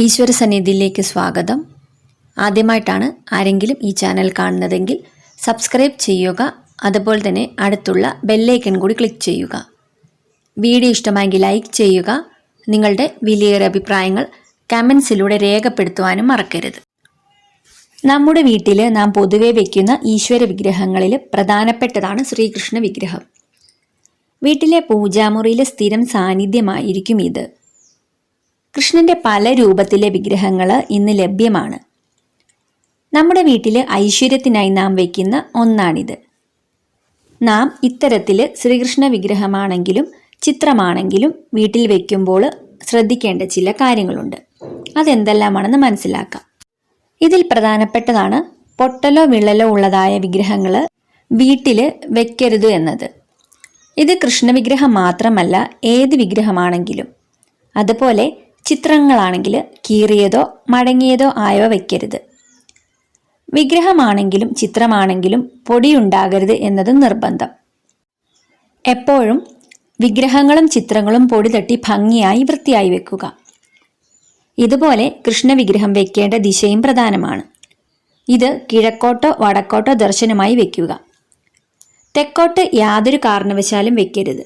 ഈശ്വര സന്നിധിയിലേക്ക് സ്വാഗതം. ആദ്യമായിട്ടാണ് ആരെങ്കിലും ഈ ചാനൽ കാണുന്നതെങ്കിൽ സബ്സ്ക്രൈബ് ചെയ്യുക. അതുപോലെ തന്നെ അടുത്തുള്ള ബെല്ലൈക്കൺ കൂടി ക്ലിക്ക് ചെയ്യുക. വീഡിയോ ഇഷ്ടമായെങ്കിൽ ലൈക്ക് ചെയ്യുക. നിങ്ങളുടെ വിലയേറിയ അഭിപ്രായങ്ങൾ കമൻസിലൂടെ രേഖപ്പെടുത്തുവാനും മറക്കരുത്. നമ്മുടെ വീട്ടിൽ നാം പൊതുവെ വയ്ക്കുന്ന ഈശ്വര വിഗ്രഹങ്ങളിൽ പ്രധാനപ്പെട്ടതാണ് ശ്രീകൃഷ്ണ വിഗ്രഹം. വീട്ടിലെ പൂജാമുറിയിൽ സ്ഥിരം സാന്നിധ്യമായിരിക്കും ഇത്. കൃഷ്ണന്റെ പല രൂപത്തിലെ വിഗ്രഹങ്ങൾ ഇന്ന് ലഭ്യമാണ്. നമ്മുടെ വീട്ടിൽ ഐശ്വര്യത്തിനായി നാം വയ്ക്കുന്ന ഒന്നാണിത്. നാം ഇത്തരത്തിൽ ശ്രീകൃഷ്ണ വിഗ്രഹമാണെങ്കിലും ചിത്രമാണെങ്കിലും വീട്ടിൽ വയ്ക്കുമ്പോൾ ശ്രദ്ധിക്കേണ്ട ചില കാര്യങ്ങളുണ്ട്. അതെന്തെല്ലാമാണെന്ന് മനസ്സിലാക്കാം. ഇതിൽ പ്രധാനപ്പെട്ടതാണ് പൊട്ടലോ വിള്ളലോ ഉള്ളതായ വിഗ്രഹങ്ങൾ വീട്ടിൽ വെക്കരുത് എന്നത്. ഇത് കൃഷ്ണ വിഗ്രഹം മാത്രമല്ല, ഏത് വിഗ്രഹമാണെങ്കിലും. അതുപോലെ ചിത്രങ്ങളാണെങ്കിൽ കീറിയതോ മടങ്ങിയതോ ആയവ വയ്ക്കരുത്. വിഗ്രഹമാണെങ്കിലും ചിത്രമാണെങ്കിലും പൊടിയുണ്ടാകരുത് എന്നതും നിർബന്ധം. എപ്പോഴും വിഗ്രഹങ്ങളും ചിത്രങ്ങളും പൊടി തട്ടി ഭംഗിയായി വൃത്തിയായി വെക്കുക. ഇതുപോലെ കൃഷ്ണ വിഗ്രഹം വെക്കേണ്ട ദിശയും പ്രധാനമാണ്. ഇത് കിഴക്കോട്ടോ വടക്കോട്ടോ ദർശനമായി വെക്കുക. തെക്കോട്ട് യാതൊരു കാരണവശാലും വെക്കരുത്.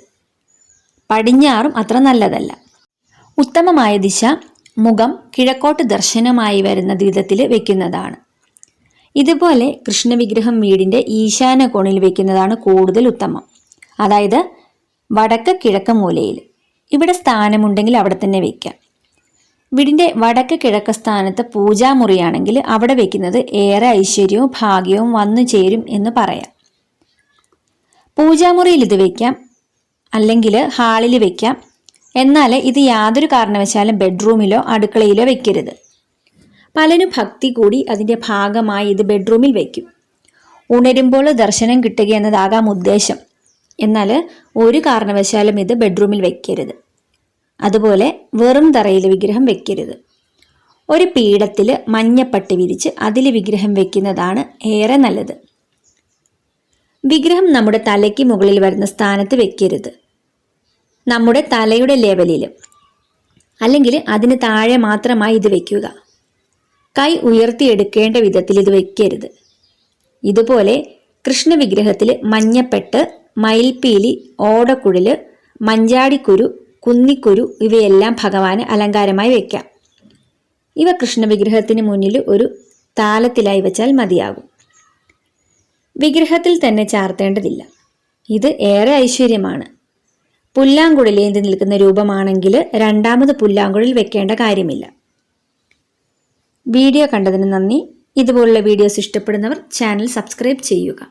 പടിഞ്ഞാറും അത്ര നല്ലതല്ല. ഉത്തമമായ ദിശ മുഖം കിഴക്കോട്ട് ദർശനമായി വരുന്ന വിധത്തിൽ വെക്കുന്നതാണ്. ഇതുപോലെ കൃഷ്ണവിഗ്രഹം വീടിൻ്റെ ഈശാന കോണിൽ വെക്കുന്നതാണ് കൂടുതൽ ഉത്തമം. അതായത് വടക്ക് കിഴക്ക് മൂലയിൽ. ഇവിടെ സ്ഥാനമുണ്ടെങ്കിൽ അവിടെ തന്നെ വയ്ക്കാം. വീടിൻ്റെ വടക്ക് കിഴക്ക് സ്ഥാനത്ത് പൂജാമുറിയാണെങ്കിൽ അവിടെ വെക്കുന്നത് ഏറെ ഐശ്വര്യവും ഭാഗ്യവും വന്നു ചേരും എന്ന് പറയാം. പൂജാമുറിയിൽ ഇത് വയ്ക്കാം, അല്ലെങ്കിൽ ഹാളിൽ വയ്ക്കാം. എന്നാൽ ഇത് യാതൊരു കാരണവശാലും ബെഡ്റൂമിലോ അടുക്കളയിലോ വെക്കരുത്. പലരും ഭക്തി കൂടി അതിൻ്റെ ഭാഗമായി ഇത് ബെഡ്റൂമിൽ വയ്ക്കും. ഉണരുമ്പോൾ ദർശനം കിട്ടുക എന്നതാകാം ഉദ്ദേശം. എന്നാൽ ഒരു കാരണവശാലും ഇത് ബെഡ്റൂമിൽ വെക്കരുത്. അതുപോലെ വെറും തറയിൽ വിഗ്രഹം വെക്കരുത്. ഒരു പീഠത്തിൽ മഞ്ഞപ്പട്ട് വിരിച്ച് അതിൽ വിഗ്രഹം വെക്കുന്നതാണ് ഏറെ നല്ലത്. വിഗ്രഹം നമ്മുടെ തലയ്ക്ക് മുകളിൽ വരുന്ന സ്ഥാനത്ത് വെക്കരുത്. നമ്മുടെ തലയുടെ ലെവലിൽ, അല്ലെങ്കിൽ അതിന് താഴെ മാത്രമായി ഇത് വയ്ക്കുക. കൈ ഉയർത്തിയെടുക്കേണ്ട വിധത്തിൽ ഇത് വയ്ക്കരുത്. ഇതുപോലെ കൃഷ്ണ വിഗ്രഹത്തിൽ മഞ്ഞപ്പെട്ട്, മയിൽപ്പീലി, ഓടക്കുഴൽ, മഞ്ചാടിക്കുരു, കുന്നിക്കുരു ഇവയെല്ലാം ഭഗവാന് അലങ്കാരമായി വയ്ക്കാം. ഇവ കൃഷ്ണ വിഗ്രഹത്തിന് മുന്നിൽ ഒരു താലത്തിലായി വെച്ചാൽ മതിയാകും. വിഗ്രഹത്തിൽ തന്നെ ചാർത്തേണ്ടതില്ല. ഇത് ഏറെ ഐശ്വര്യമാണ്. പുല്ലാങ്കുഴലേന്തി നിൽക്കുന്ന രൂപമാണെങ്കിൽ രണ്ടാമത് പുല്ലാങ്കുഴൽ വെക്കേണ്ട കാര്യമില്ല. വീഡിയോ കണ്ടതിന് നന്ദി. ഇതുപോലുള്ള വീഡിയോസ് ഇഷ്ടപ്പെടുന്നവർ ചാനൽ സബ്സ്ക്രൈബ് ചെയ്യുക.